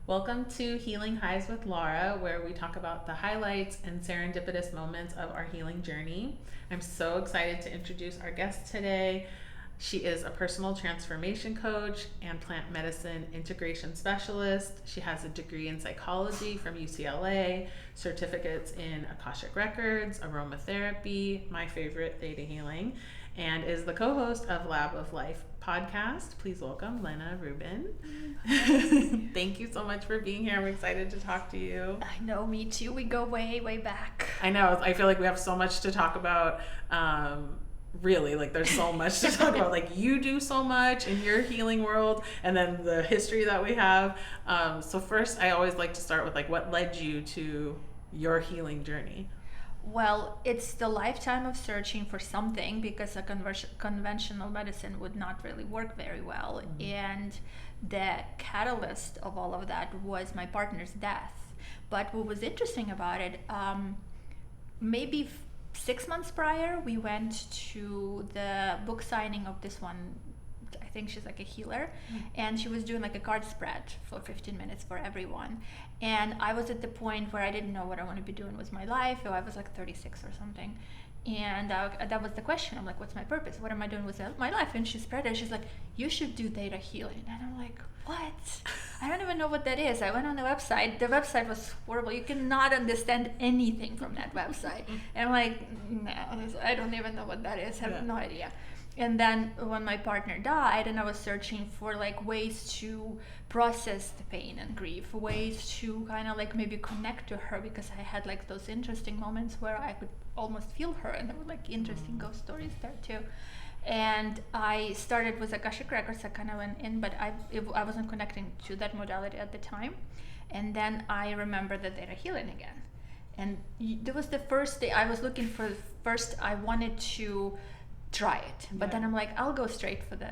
Welcome to Healing Highs with Lara, where we talk about the highlights and serendipitous moments of our healing journey. I'm so excited to introduce our guest today. She is a personal transformation coach and plant medicine integration specialist. She has a degree in psychology from UCLA, certificates in Akashic Records, aromatherapy, my favorite, theta healing, and is the co-host of Lab of Life podcast. Please welcome Lena Rubin. Thank you so much for being here. I'm excited to talk to you. I know, me too. We go way, way back. I know. I feel like we have so much to talk about. Really, like there's so much to talk about. Like you do so much in your healing world, and then the history that we have. So first, I always like to start with like what led you to your healing journey. Well, it's the lifetime of searching for something because a conventional medicine would not really work very well. And the catalyst of all of that was my partner's death. But what was interesting about it, maybe 6 months prior, we went to the book signing of this one. I think she's like a healer, and she was doing like a card spread for 15 minutes for everyone. And I was at the point where I didn't know what I want to be doing with my life. I was like 36 or something. And that was the question. I'm like, what's my purpose? What am I doing with my life? And she spread it. She's like, you should do theta healing. And I'm like, what? I don't even know what that is. I went on the website. The website was horrible. You cannot understand anything from that website. And I'm like, no, I don't even know what that is. I have no idea. And then when my partner died, and I was searching for like ways to process the pain and grief, ways to kind of like maybe connect to her, because I had like those interesting moments where I could almost feel her, and there were like interesting ghost stories there too. And I started with Akashic Records. I kind of went in, but I wasn't connecting to that modality at the time. And then I remember the theta healing again. And there was the first day I was looking for. First, I wanted to try it, but then I'm like, I'll go straight for the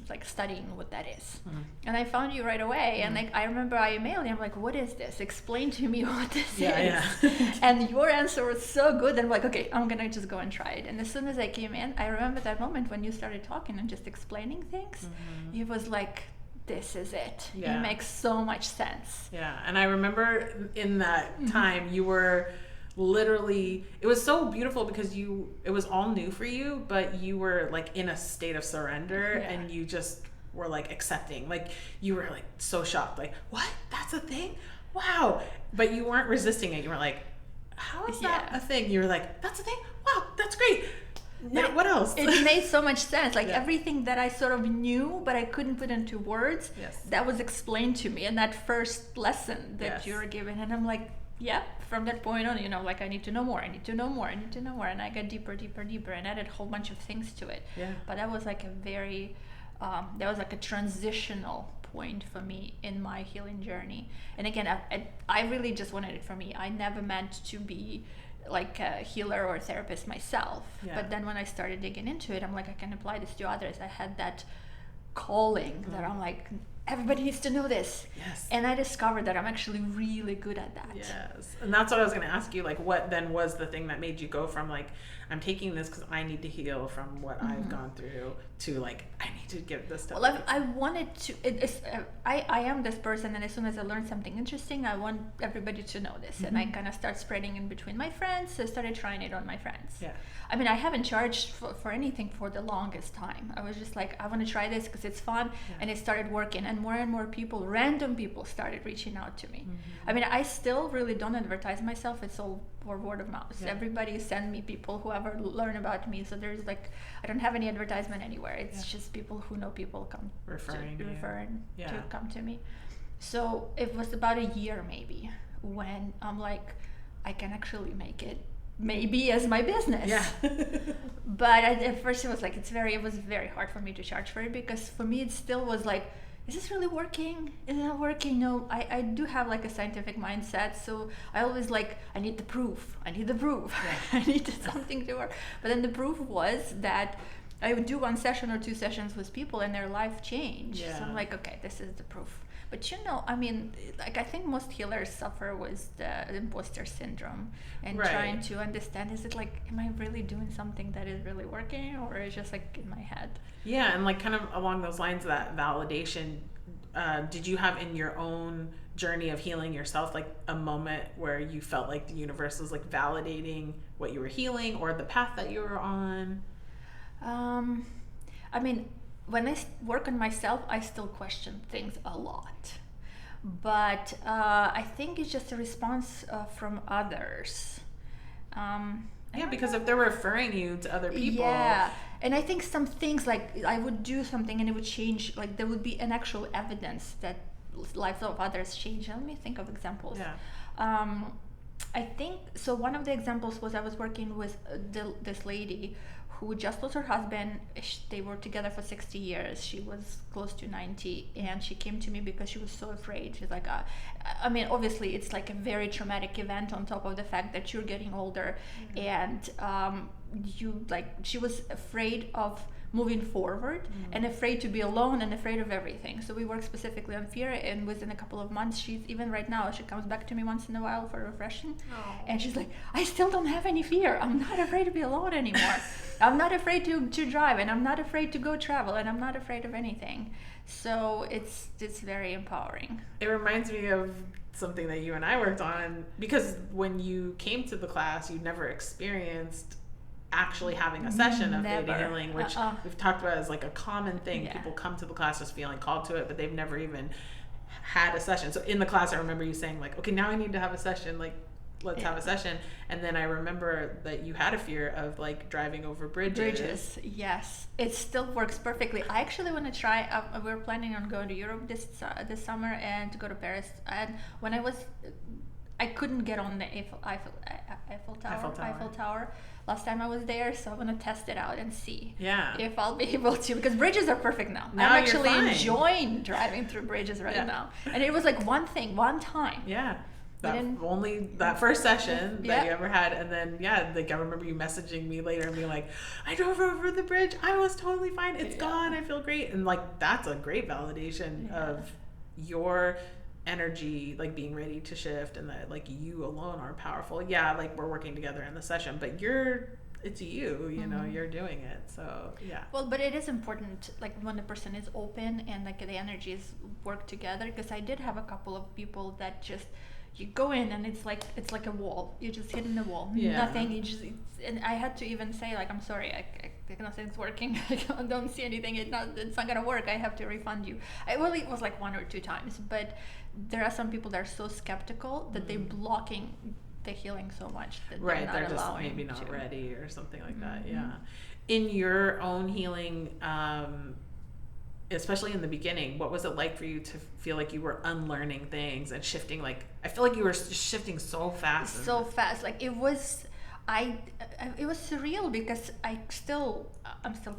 like studying what that is. And I found you right away, and like I remember I emailed you. I'm like, what is this? Explain to me what this is. And your answer was so good, and I'm like, okay, I'm gonna just go and try it. And as soon as I came in, I remember that moment when you started talking and just explaining things. It was like, this is it. It makes so much sense. And I remember in that time you were literally, it was so beautiful because it was all new for you, but you were like in a state of surrender, and you just were like accepting, like you were like so shocked, like, what, that's a thing, wow, but you weren't resisting it. You were like, how is that a thing? You were like, that's a thing, wow, that's great. Now, what else? It made so much sense. Like everything that I sort of knew, but I couldn't put into words, that was explained to me in that first lesson that you were given. And I'm like, from that point on, like I need to know more, I need to know more, I need to know more. And I got deeper, and added a whole bunch of things to it. But that was like a very, that was like a transitional point for me in my healing journey. And again, I really just wanted it for me. I never meant to be like a healer or a therapist myself. But then when I started digging into it, I'm like, I can apply this to others. I had that calling that I'm like, everybody needs to know this. And I discovered that I'm actually really good at that. And that's what I was going to ask you, like what then was the thing that made you go from like, I'm taking this because I need to heal from what I've gone through, to like, I need to give this stuff. Well, I wanted to, I am this person, and as soon as I learn something interesting, I want everybody to know this. And I kind of start spreading in between my friends. So I started trying it on my friends. I mean, I haven't charged for anything for the longest time. I was just like, I want to try this because it's fun. And it started working, and more people, random people, started reaching out to me. I mean, I still really don't advertise myself. It's all for word of mouth. Everybody send me people who ever learn about me. So there's like, I don't have any advertisement anywhere. It's just people who know people come referring to come to me. So it was about a year maybe when I'm like, I can actually make it maybe as my business. But at first it was like, it was very hard for me to charge for it, because for me it still was like, is this really working? Is it not working? No, I do have like a scientific mindset, so I always like, I need the proof. I need something to work. But then the proof was that I would do 1 session or 2 sessions with people and their life changed. So I'm like, okay, this is the proof. But I mean, like I think most healers suffer with the imposter syndrome, and trying to understand, is it like, am I really doing something that is really working, or is it just like in my head? And like kind of along those lines, that validation did you have in your own journey of healing yourself, like a moment where you felt like the universe was like validating what you were healing or the path that you were on? I mean, when I work on myself, I still question things a lot. But I think it's just a response from others. Yeah, because if they're referring you to other people. Yeah, and I think some things, like I would do something and it would change, like there would be an actual evidence that lives of others change. Let me think of examples. Yeah. I think so. One of the examples was I was working with this lady who just lost her husband. They were together for 60 years. She was close to 90, and she came to me because she was so afraid. She's like, I mean, obviously it's like a very traumatic event on top of the fact that you're getting older, and she was afraid of moving forward and afraid to be alone and afraid of everything. So we work specifically on fear, and within a couple of months, she's even right now, she comes back to me once in a while for refreshing. And she's like, I still don't have any fear. I'm not afraid to be alone anymore. I'm not afraid to drive, and I'm not afraid to go travel, and I'm not afraid of anything. So it's very empowering. It reminds me of something that you and I worked on, because when you came to the class, you never experienced actually having a session of theta healing, which we've talked about as like a common thing. People come to the class just feeling called to it, but they've never even had a session. So in the class, I remember you saying like, okay, now I need to have a session, like let's have a session. And then I remember that you had a fear of like driving over bridges. Yes, it still works perfectly. I actually want to try, we're planning on going to Europe this summer and to go to Paris. And when I couldn't get on the Eiffel Tower last time I was there, so I'm gonna test it out and see if I'll be able to, because bridges are perfect now. I'm actually enjoying driving through bridges right now. And it was like one time. Yeah. Only that first session that you ever had, and then like I remember you messaging me later and being like, I drove over the bridge, I was totally fine, it's gone, I feel great. And like that's a great validation of your energy, like being ready to shift, and that like you alone are powerful. Like we're working together in the session, but it's you know, you're doing it. So well, but it is important, like when the person is open and like the energies work together, because I did have a couple of people that just, you go in and it's like a wall, you're just hitting the wall, nothing, and I had to even say like, I'm sorry, nothing's working, I don't see anything, it's not gonna work, I have to refund you. It was like 1 or 2 times, but there are some people that are so skeptical that they're blocking the healing so much that they're just maybe not ready or something like that. In your own healing, especially in the beginning, what was it like for you to feel like you were unlearning things and shifting? Like I feel like you were just shifting so fast. Like it was surreal, because I'm still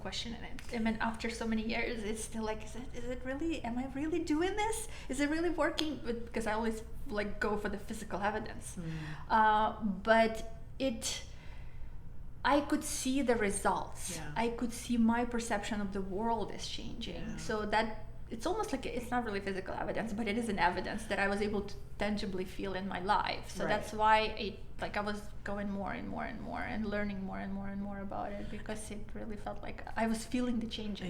questioning it. I mean, after so many years, it's still like, is it really, am I really doing this? Is it really working? Because I always like go for the physical evidence. But I could see the results. I could see my perception of the world is changing. So that it's almost like it's not really physical evidence, but it is an evidence that I was able to tangibly feel in my life. So that's why I was going more and more and more and learning more and more and more about it, because it really felt like I was feeling the changes.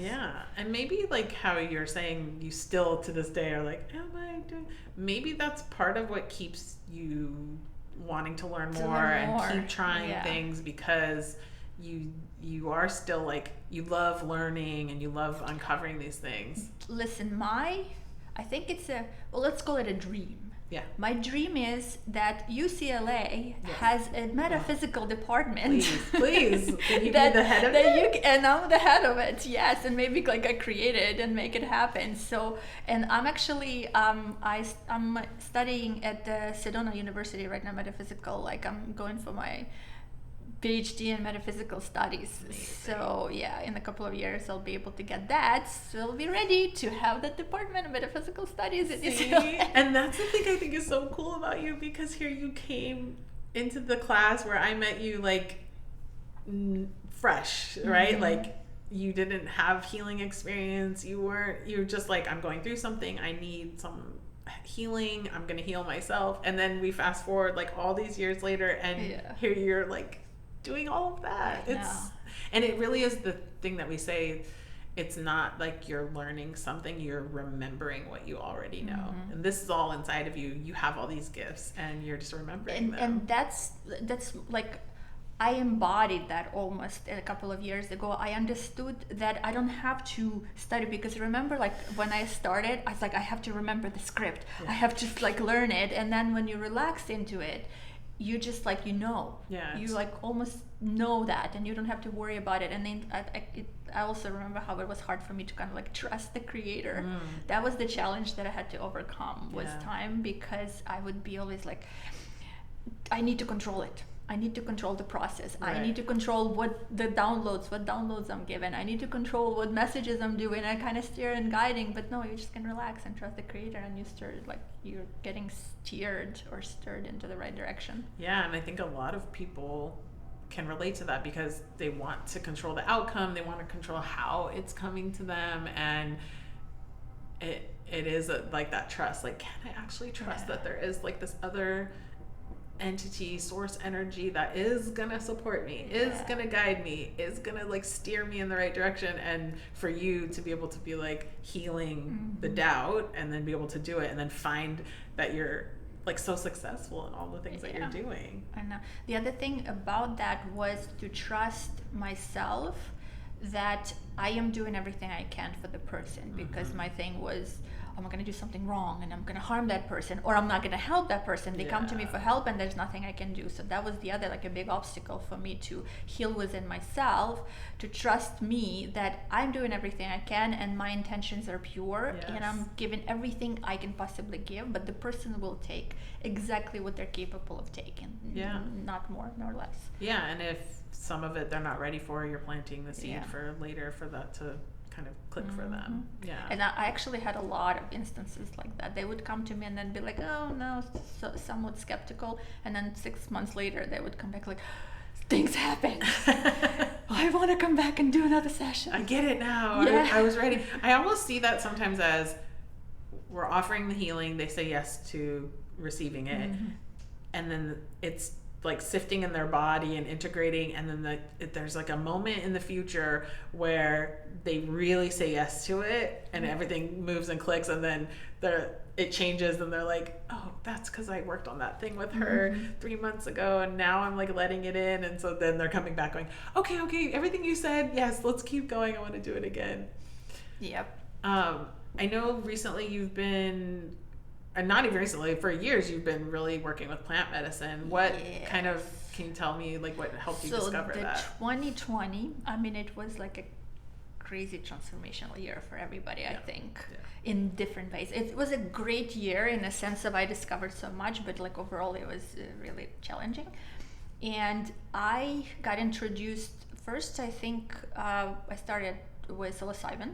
And maybe like how you're saying you still to this day are like, am I doing? Maybe that's part of what keeps you wanting to learn more and keep trying things, because you are still like, you love learning and you love uncovering these things. Listen, I think it's let's call it a dream. My dream is that UCLA has a metaphysical department. Please, can you be the head of it? And I'm the head of it, yes, and maybe like I create it and make it happen. So, and I'm actually, I'm studying at the Sedona University right now, metaphysical, like I'm going for my PhD in metaphysical studies. Amazing. So in a couple of years I'll be able to get that. So I'll be ready to have the Department of Metaphysical Studies at UCLA. And that's the thing I think is so cool about you, because here you came into the class where I met you like fresh, right? Like you didn't have healing experience. You're just like, I'm going through something, I need some healing, I'm gonna heal myself. And then we fast forward like all these years later, and here you're like doing all of that. And it really is the thing that we say, it's not like you're learning something, you're remembering what you already know. And this is all inside of you. You have all these gifts and you're just remembering them. And that's like, I embodied that almost a couple of years ago. I understood that I don't have to study, because remember, like when I started, I was like, I have to remember the script. I have to like learn it. And then when you relax into it, you just like, you like almost know that, and you don't have to worry about it. And then I also remember how it was hard for me to kind of like trust the creator. That was the challenge that I had to overcome with time, because I would be always like, I need to control it. I need to control the process. Right. I need to control what downloads I'm given. I need to control what messages I'm doing. I kind of steer and guiding, but no, you just can relax and trust the creator, and you're getting steered or stirred into the right direction. Yeah, and I think a lot of people can relate to that, because they want to control the outcome. They want to control how it's coming to them, and it is like that trust. Like, can I actually trust that there is like this other entity, source energy that is gonna support me, is gonna guide me, is gonna like steer me in the right direction? And for you to be able to be like healing the doubt, and then be able to do it, and then find that you're like so successful in all the things that you're doing. I know. The other thing about that was to trust myself that I am doing everything I can for the person, because my thing was, I'm going to do something wrong and I'm going to harm that person, or I'm not going to help that person. They come to me for help and there's nothing I can do. So that was the other, like a big obstacle for me to heal within myself, to trust me that I'm doing everything I can and my intentions are pure, and I'm giving everything I can possibly give, but the person will take exactly what they're capable of taking. Not more nor less. Yeah, and if some of it they're not ready for, you're planting the seed for later for that to kind of click for them. And I actually had a lot of instances like that. They would come to me and then be like, oh no, so somewhat skeptical, and then 6 months later they would come back like, things happened. I want to come back and do another session. I get it now. I was ready. I almost see that sometimes as we're offering the healing, they say yes to receiving it, and then it's like sifting in their body and integrating, and then there's like a moment in the future where they really say yes to it, and everything moves and clicks, and then it changes, and they're like, oh, that's because I worked on that thing with her 3 months ago, and now I'm like letting it in. And so then they're coming back going, okay, everything you said, yes, let's keep going, I want to do it again. I know recently you've been, and not even recently, for years you've been really working with plant medicine. What kind of, can you tell me like what helped you discover that? 2020, I mean, it was like a crazy transformational year for everybody, I think, in different ways. It was a great year in the sense of I discovered so much, but like overall it was really challenging. And I got introduced first, I think, I started with psilocybin.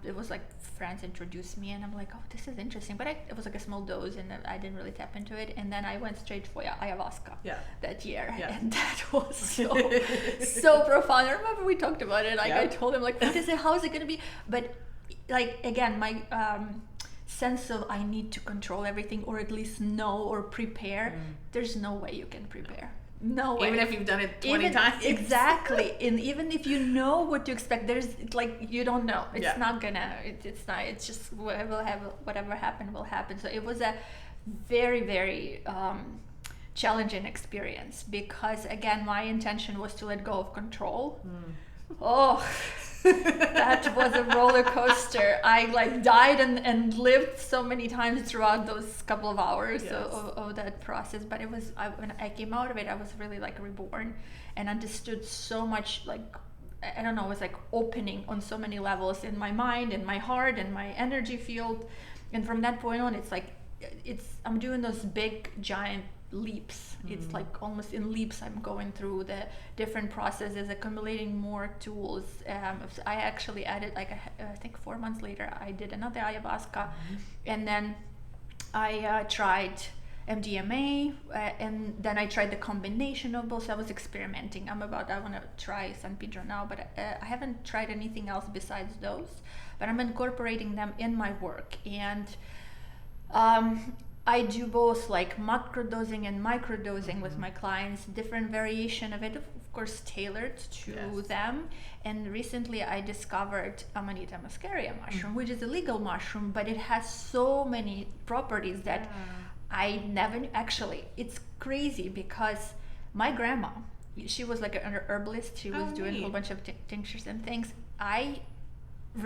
It was like friends introduced me, and I'm like, oh, this is interesting, but it was like a small dose, and I didn't really tap into it. And then I went straight for ayahuasca that year, and that was so profound. I remember we talked about it. Like I told him, like, what is it? How is it going to be? But like again, my sense of I need to control everything, or at least know or prepare. There's no way you can prepare. No way. Even if you've done it 20 times. Exactly. And even if you know what to expect, there's like, you don't know. It's not gonna, it's not, it's just whatever happen will happen. So it was a very, very challenging experience, because again, my intention was to let go of control. Oh, that was a roller coaster. I like died and lived so many times throughout those couple of hours of that process. But it was, when I came out of it, I was really like reborn and understood so much. Like, I don't know, it was like opening on so many levels in my mind and my heart and my energy field. And from that point on, it's like, I'm doing those big giant leaps. It's like almost in leaps I'm going through the different processes, accumulating more tools. I actually added, like, I think 4 months later I did another ayahuasca, and then I tried MDMA, and then I tried the combination of both. I was experimenting. I want to try San Pedro now, but I haven't tried anything else besides those, but I'm incorporating them in my work. And I do both like macro dosing and micro dosing with my clients, different variation of it. Of course tailored to Yes. them. And recently I discovered Amanita muscaria mushroom, which is a legal mushroom, but it has so many properties that I never actually. It's crazy because my grandma, she was like an herbalist. She was doing a whole neat. bunch of tinctures and things. I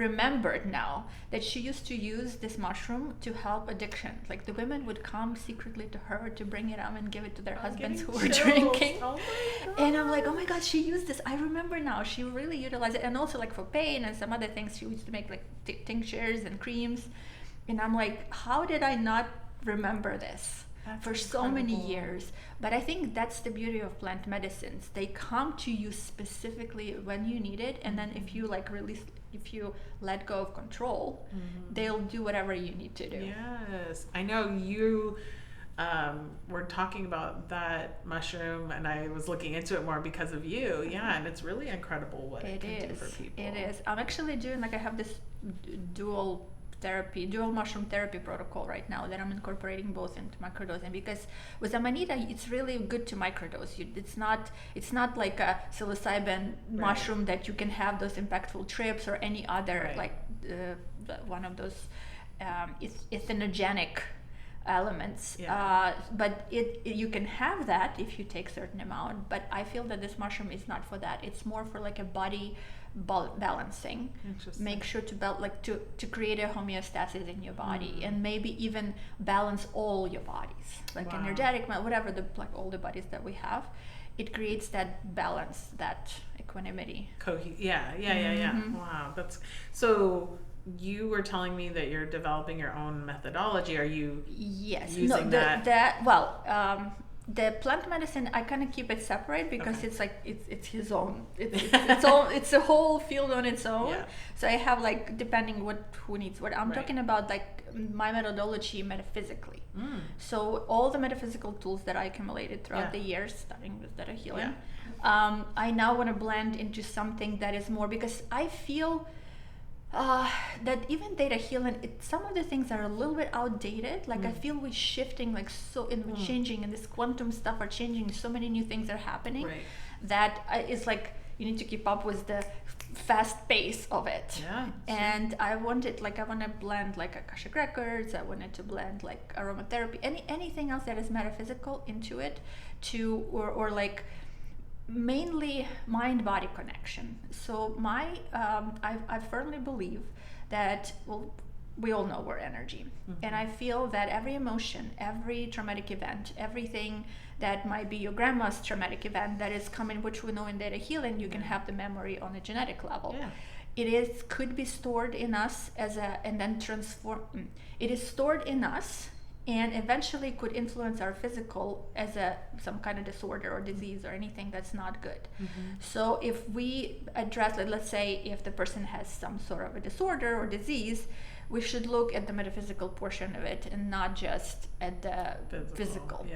remembered now that she used to use this mushroom to help addiction. Like the women would come secretly to her to bring it up and give it to their husbands who were drinking. Oh my God. And I'm like, oh my God, she used this. I remember now. She really utilized it. And also like for pain and some other things, she used to make like tinctures and creams. And I'm like, how did I not remember this? That's For so many incredible. years. But I think that's the beauty of plant medicines. They come to you specifically when you need it, and then if you like release, if you let go of control, they'll do whatever you need to do. Yes, I know you were talking about that mushroom, and I was looking into it more because of you. Yeah, and it's really incredible what it can do for people. It is. I'm actually doing like I have this dual mushroom therapy protocol right now that I'm incorporating both into microdosing, because with Amanita it's really good to microdose. It's not like a psilocybin mushroom that you can have those impactful trips or any other like one of those ethanogenic elements. But you can have that if you take certain amount, but I feel that this mushroom is not for that. It's more for like a body balancing. Make sure to create a homeostasis in your body, and maybe even balance all your bodies, like energetic, whatever like all the bodies that we have. It creates that balance, that equanimity. Wow, that's so. You were telling me that you're developing your own methodology. Are you using that? The plant medicine, I kind of keep it separate because it's like it's his own. It's a whole field on its own. Yeah. So I have like depending who needs what. I'm talking about like my methodology metaphysically. So all the metaphysical tools that I accumulated throughout the years, starting with Theta Healing, I now want to blend into something that is more, because I feel that even Theta Healing, some of the things are a little bit outdated. Like I feel we're shifting, like we're changing, and this quantum stuff are changing. So many new things are happening that it's like you need to keep up with the fast pace of it. And I want to blend like Akashic Records. I wanted to blend like aromatherapy, anything else that is metaphysical into it, or like mainly mind-body connection. So I firmly believe that, well, we all know we're energy, and I feel that every emotion, every traumatic event, everything that might be your grandma's traumatic event that is coming, which we know in Theta Healing, you can have the memory on a genetic level. It could be stored in us and then transform. It is stored in us, and eventually could influence our physical as some kind of disorder or disease or anything that's not good. So if we address, let's say if the person has some sort of a disorder or disease, we should look at the metaphysical portion of it and not just at the physical.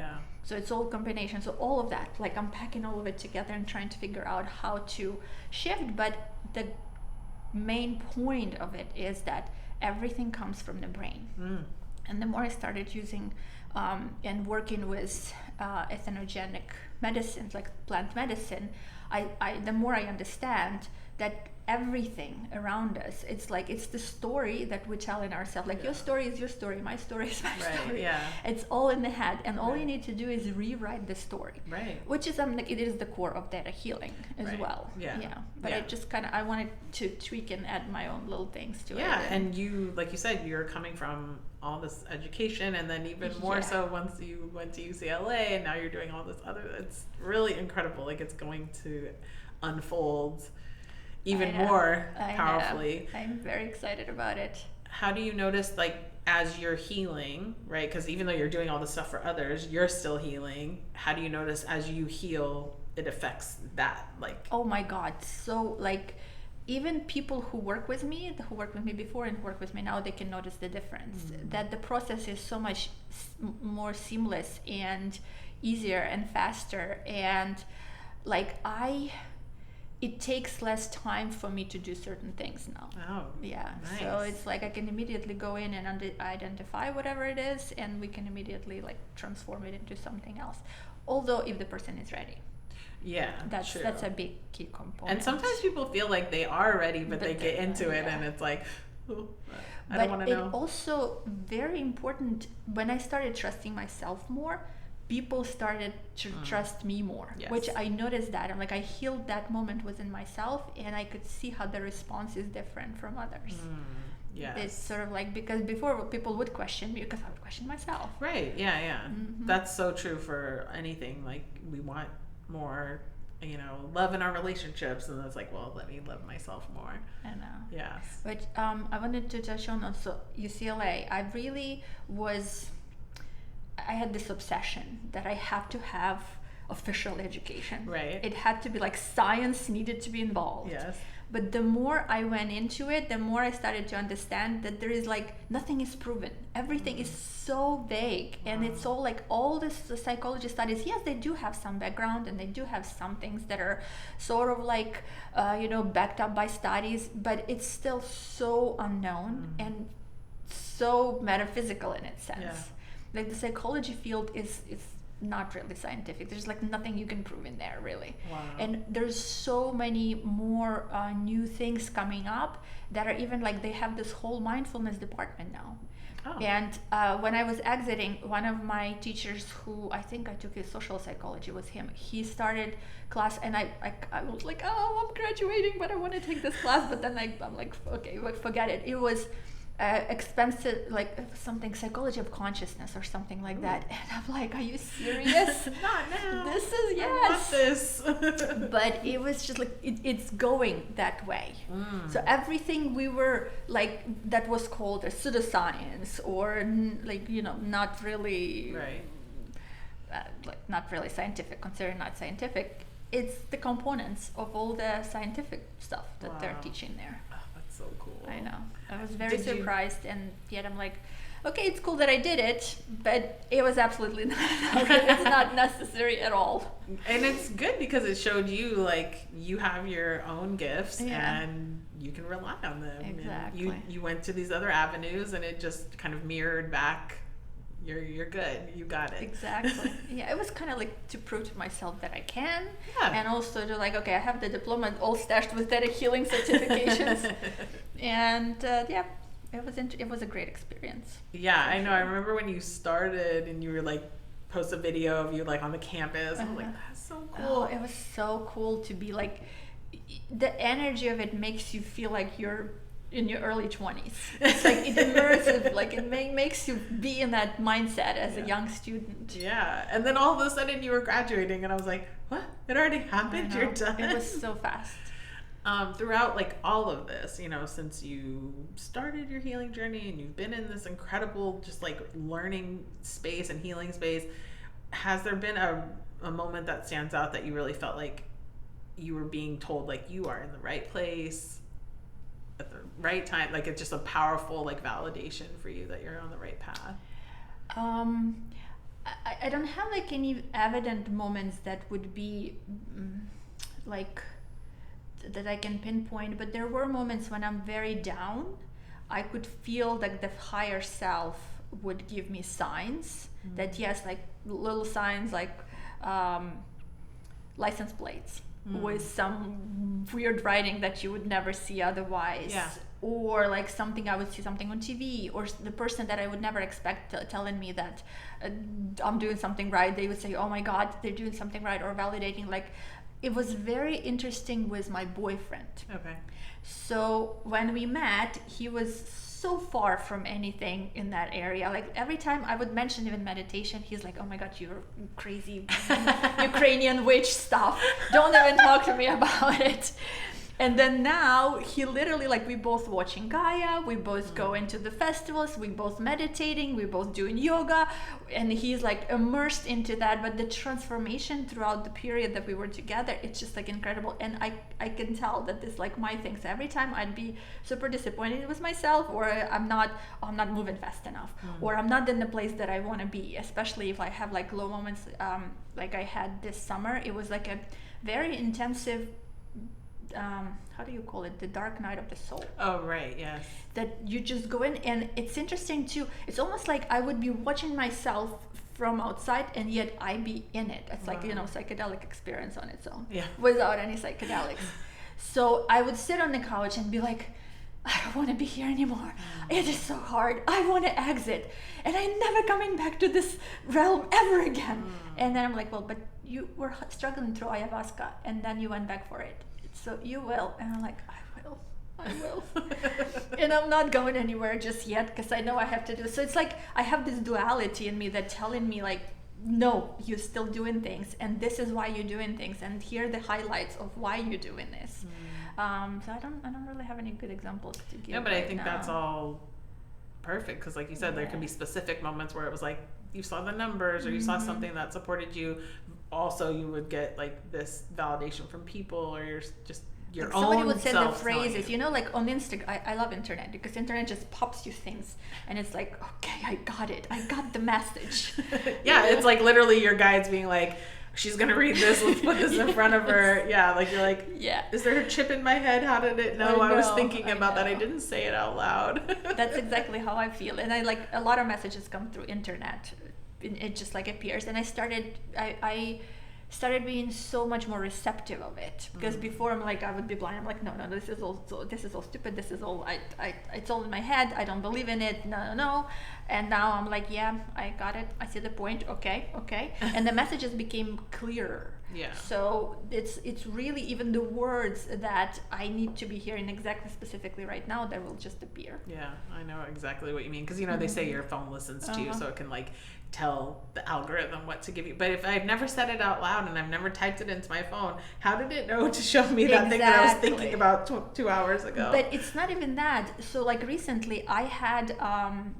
So it's all combination. So all of that, like I'm packing all of it together and trying to figure out how to shift. But the main point of it is that everything comes from the brain. And the more I started using and working with ethanogenic medicines, like plant medicine, the more I understand that everything around us, it's the story that we tell in ourselves. Like your story is your story, my story is my story. It's all in the head, and all you need to do is rewrite the story. Which is something it is the core of Theta Healing as well. But I just I wanted to tweak and add my own little things to it. And you, like you said, you're coming from all this education, and then even more so once you went to UCLA, and now you're doing all this other. It's really incredible. Like it's going to unfold even more powerfully. I'm very excited about it. How do you notice, like, as you're healing, right? Because even though you're doing all this stuff for others, you're still healing. How do you notice as you heal, it affects that? Like, oh my God. So like, even people who work with me before and work with me now, they can notice the difference. That the process is so much more seamless and easier and faster, and like it takes less time for me to do certain things now. Nice. So it's like I can immediately go in and identify whatever it is, and we can immediately like transform it into something else, although if the person is ready. Yeah, That's true. a big key component. And sometimes people feel like they are ready, but they get into it, yeah. and it's like, oh, I but don't want to know. it also very important when I started trusting myself more. People started to trust me more, Yes. which I noticed that I'm like I healed that moment within myself, and I could see how the response is different from others. Yes. It's sort of like, because before people would question me because I would question myself. Right. Yeah. That's so true for anything. Like, we want more, love in our relationships, and it's like, well, let me love myself more. I know. Yes. But I wanted to touch on also UCLA. I had this obsession that I have to have official education. Right. It had to be like science needed to be involved. Yes. But the more I went into it, the more I started to understand that there is like nothing is proven. Everything is so vague, and it's all like all this the psychology studies. Yes, they do have some background, and they do have some things that are sort of like backed up by studies, but it's still so unknown and so metaphysical in its sense. Yeah. Like the psychology field is not really scientific. There's like nothing you can prove in there really. Wow. And there's so many more new things coming up that are even like they have this whole mindfulness department now. Oh. And when I was exiting, one of my teachers, who I think I took his social psychology with him, he started class, and I was like, oh, I'm graduating, but I want to take this class. But then I'm like, okay, forget it. It was expensive, like something psychology of consciousness or something like that, and I'm like, are you serious? Not now. This is I want this. But it was just like it's going that way. So everything we were like that was called a pseudoscience or not really Right. like not really scientific, considered not scientific. It's the components of all the scientific stuff that they're teaching there. That's so cool. I know. I was very Did you- surprised, and yet I'm like, okay, it's cool that I did it, but it was absolutely not. It's not necessary at all. And it's good because it showed you like you have your own gifts Yeah. and you can rely on them. Exactly. And you went to these other avenues, and it just kind of mirrored back. You're good. You got it. Exactly. Yeah, it was kind of like to prove to myself that I can, Yeah. and also to like, okay, I have the diploma all stashed with theta healing certifications, and yeah, it was a great experience. Yeah, I know. I remember when you started and you were like post a video of you like on the campus. I was like, that's so cool. Oh, it was so cool to be like, the energy of it makes you feel like you're in your early 20s. It's like it's immersive, like it makes you be in that mindset as a young student. Yeah, and then all of a sudden you were graduating, and I was like, what? It already happened? You're done? It was so fast. Throughout like all of this, since you started your healing journey and you've been in this incredible just like learning space and healing space, has there been a moment that stands out that you really felt like you were being told like you are in the right place at the right time, like it's just a powerful like validation for you that you're on the right path? I don't have like any evident moments that would be like that I can pinpoint, but there were moments when I'm very down. I could feel like the higher self would give me signs that yes, like little signs like license plates with some weird writing that you would never see otherwise. Yeah. Or like something, I would see something on TV, or the person that I would never expect telling me that I'm doing something right, they would say, oh my God, they're doing something right, or validating. Like, it was very interesting with my boyfriend. Okay. So when we met, he was so far from anything in that area. Like every time I would mention even meditation, he's like, oh my God, you're crazy Ukrainian witch stuff. Don't even talk to me about it. And then now he literally, like, we both watching Gaia, we both go into the festivals, we both meditating, we both doing yoga, and he's like immersed into that. But the transformation throughout the period that we were together, it's just like incredible. And I can tell that this like my thing. So every time I'd be super disappointed with myself, or I'm not moving fast enough, or I'm not in the place that I want to be, especially if I have like low moments, like I had this summer. It was like a very intensive, how do you call it, the dark night of the soul. Oh, right. Yes. That you just go in, and it's interesting too, it's almost like I would be watching myself from outside, and yet I be in it. It's like, psychedelic experience on its own, Yeah. without any psychedelics. So I would sit on the couch and be like, I don't want to be here anymore. It is so hard. I want to exit. And I'm never coming back to this realm ever again. And then I'm like, well, but you were struggling through ayahuasca, and then you went back for it. So you will. And I'm like, I will. And I'm not going anywhere just yet, because I know I have to do. So it's like I have this duality in me that telling me like, no, you're still doing things, and this is why you're doing things, and here are the highlights of why you're doing this. So I don't really have any good examples to give. Yeah, but I think that's all perfect, because like you said, there can be specific moments where it was like you saw the numbers, or you saw something that supported you. Also, you would get like this validation from people, or you're just your like own somebody would say the self phrases, like on Instagram. I love internet, because internet just pops you things, and it's like, okay, I got it, I got the message. Yeah, it's like literally your guides being like, she's gonna read this, let's put this in front of her. Yeah, like you're like, is there a chip in my head? How did it know? I was thinking about that, I didn't say it out loud. That's exactly how I feel. And I like a lot of messages come through internet. It just like appears, and I started being so much more receptive of it, because before I'm like, I would be blind. I'm like, no, this is all stupid. This is all it's all in my head. I don't believe in it. No. And now I'm like, yeah, I got it. I see the point. Okay. And the messages became clearer. Yeah. So it's really even the words that I need to be hearing exactly specifically right now, that will just appear. Yeah, I know exactly what you mean, because they say your phone listens to you, so it can like tell the algorithm what to give you. But if I've never said it out loud and I've never typed it into my phone, how did it know to show me that thing that I was thinking about 2 hours ago? But it's not even that. So like recently I had I'm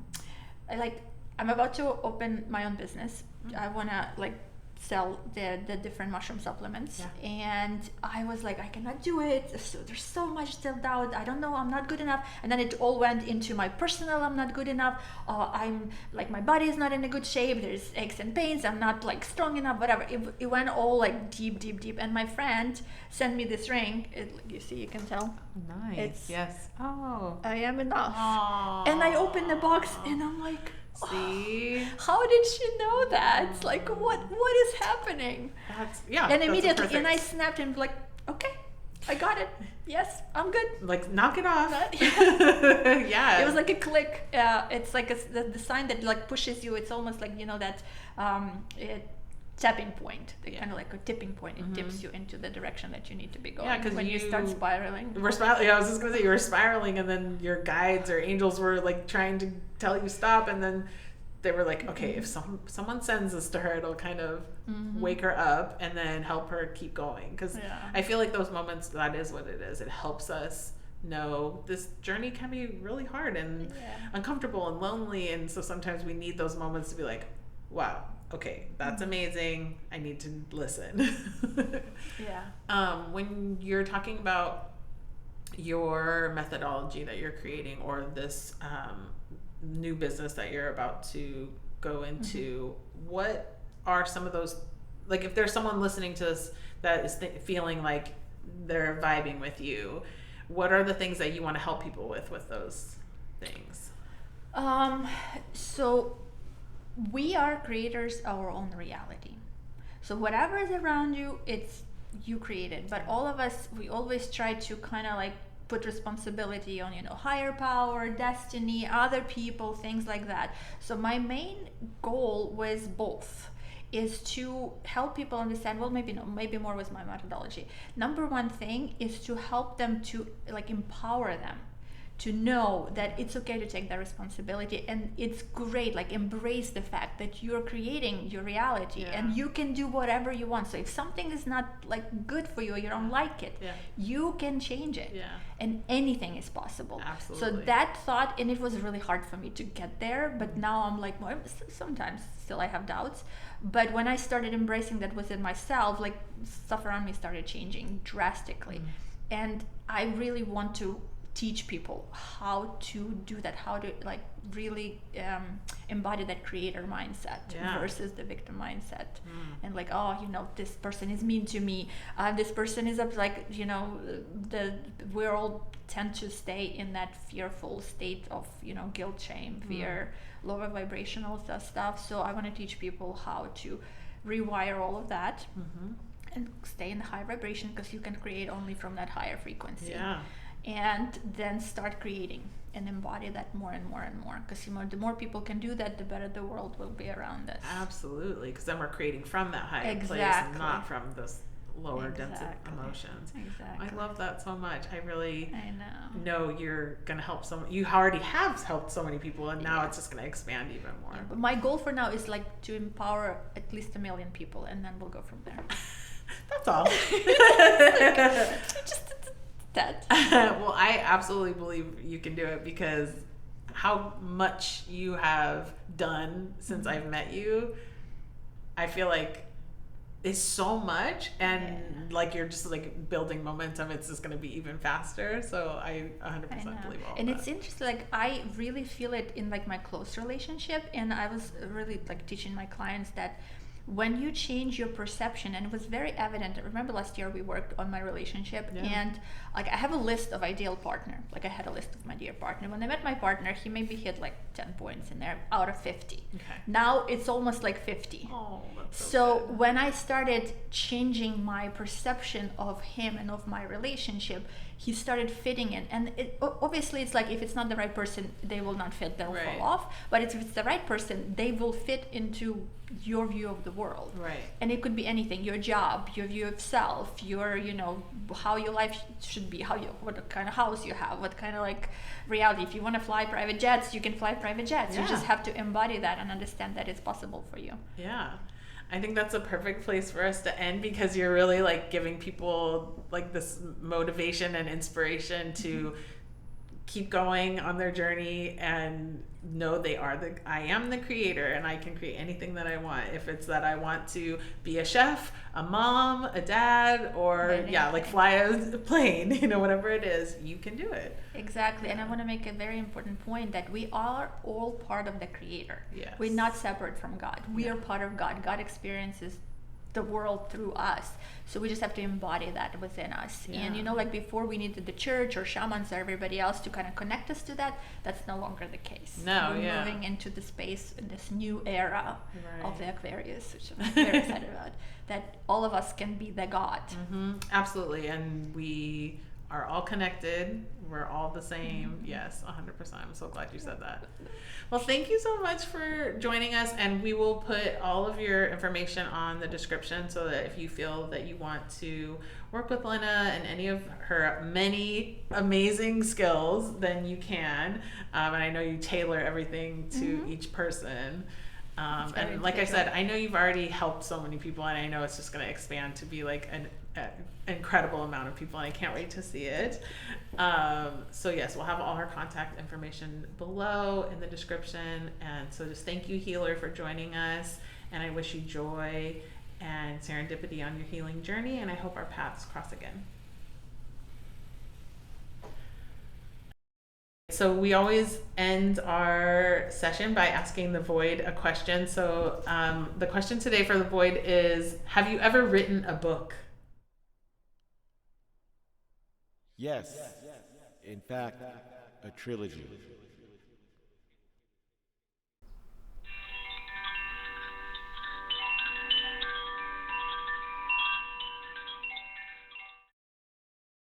about to open my own business. I want to like sell the different mushroom supplements, and I was like, I cannot do it. So there's so much self-doubt. I don't know, I'm not good enough. And then it all went into my personal, I'm not good enough. I'm like, my body is not in a good shape. There's aches and pains. I'm not like strong enough, whatever. It went all like deep. And my friend sent me this ring. You see, you can tell. Nice. Yes. Oh. I am enough. Aww. And I opened the box and I'm like, see, how did she know that? It's like, what is happening? And immediately, and I snapped and like, okay, I got it. Yes, I'm good. Like, knock it off. Yeah. It was like a click. It's like the sign that like pushes you. It's almost like that tapping point. Kind of like a tipping point. It tips you into the direction that you need to be going. Yeah, because when you start spiraling. I was just gonna say, you were spiraling, and then your guides or angels were like trying to tell you stop, and then they were like, okay, if someone sends this to her, it'll kind of wake her up and then help her keep going. Because I feel like those moments, that is what it is. It helps us know this journey can be really hard and uncomfortable and lonely, and so sometimes we need those moments to be like, wow, okay, that's amazing, I need to listen. When you're talking about your methodology that you're creating, or this new business that you're about to go into, what are some of those, like if there's someone listening to this that is feeling like they're vibing with you, what are the things that you want to help people with those things? So we are creators of our own reality. So whatever is around you, it's you created. But all of us, we always try to kind of like put responsibility on higher power, destiny, other people, things like that. So my main goal was both, is to help people understand, well, maybe more was my methodology. Number one thing is to help them, to like empower them to know that it's okay to take that responsibility, and it's great, like embrace the fact that you're creating your reality and you can do whatever you want. So if something is not like good for you or you don't like it, you can change it, and anything is possible. Absolutely. So that thought, and it was really hard for me to get there, but now I'm like, more, sometimes still I have doubts, but when I started embracing that within myself, like stuff around me started changing drastically. And I really want to teach people how to do that, how to like really embody that creator mindset versus the victim mindset. And like, oh, you know, this person is mean to me, this person is up, like, you know, we all tend to stay in that fearful state of, you know, guilt, shame, fear, lower vibrational stuff. So I want to teach people how to rewire all of that and stay in the high vibration, because you can create only from that higher frequency. And then start creating and embody that more and more and more, because, you know, the more people can do that, the better the world will be around us. Absolutely, because then we're creating from that higher place and not from this lower density emotions. I love that so much. I know you're going to help you already have helped so many people, and now it's just going to expand even more. But my goal for now is like to empower at least 1 million people, and then we'll go from there. That's all. Just that. Well, I absolutely believe you can do it, because how much you have done since I've met you, I feel like is so much, and like you're just like building momentum. It's just going to be even faster. So I 100% believe all and that. It's interesting, like I really feel it in like my close relationship, and I was really like teaching my clients that when you change your perception, and it was very evident. I remember last year we worked on my relationship, and like I have a list of ideal partner. Like I had a list of my dear partner. When I met my partner, he maybe hit like 10 points in there out of 50. Now it's almost like 50. That's so when I started changing my perception of him and of my relationship, he started fitting in. And obviously it's like, if it's not the right person, they will not fit, they'll fall off. But if it's the right person, they will fit into your view of the world. And it could be anything: your job, your view of self, your, you know, how your life should be, what kind of house you have, what kind of like reality. If you want to fly private jets, you can fly private jets. You just have to embody that and understand that it's possible for you. I think that's a perfect place for us to end, because you're really like giving people like this motivation and inspiration to keep going on their journey and know I am the creator, and I can create anything that I want. If it's that I want to be a chef, a mom, a dad, or like fly a plane, you know, whatever it is, you can do it. Exactly. And I want to make a very important point that we are all part of the creator. We're not separate from God. We are part of God. God experiences the world through us, so we just have to embody that within us. And you know, like before we needed the church or shamans or everybody else to kind of connect us to that. That's no longer the case. We're moving into the space in this new era of the Aquarius, which I'm very excited about, that all of us can be the God. Absolutely. And we are all connected. We're all the same. Yes, 100%. I'm so glad you said that. Well, thank you so much for joining us, and we will put all of your information on the description, so that if you feel that you want to work with Lena and any of her many amazing skills, then you can. And I know you tailor everything to each person. And like I said, I know you've already helped so many people, and I know it's just going to expand to be like an incredible amount of people, and I can't wait to see it. So yes, we'll have all her contact information below in the description. And so just thank you, healer, for joining us, and I wish you joy and serendipity on your healing journey, and I hope our paths cross again. So we always end our session by asking the void a question. So the question today for the void is, have you ever written a book? Yes. In fact, a trilogy.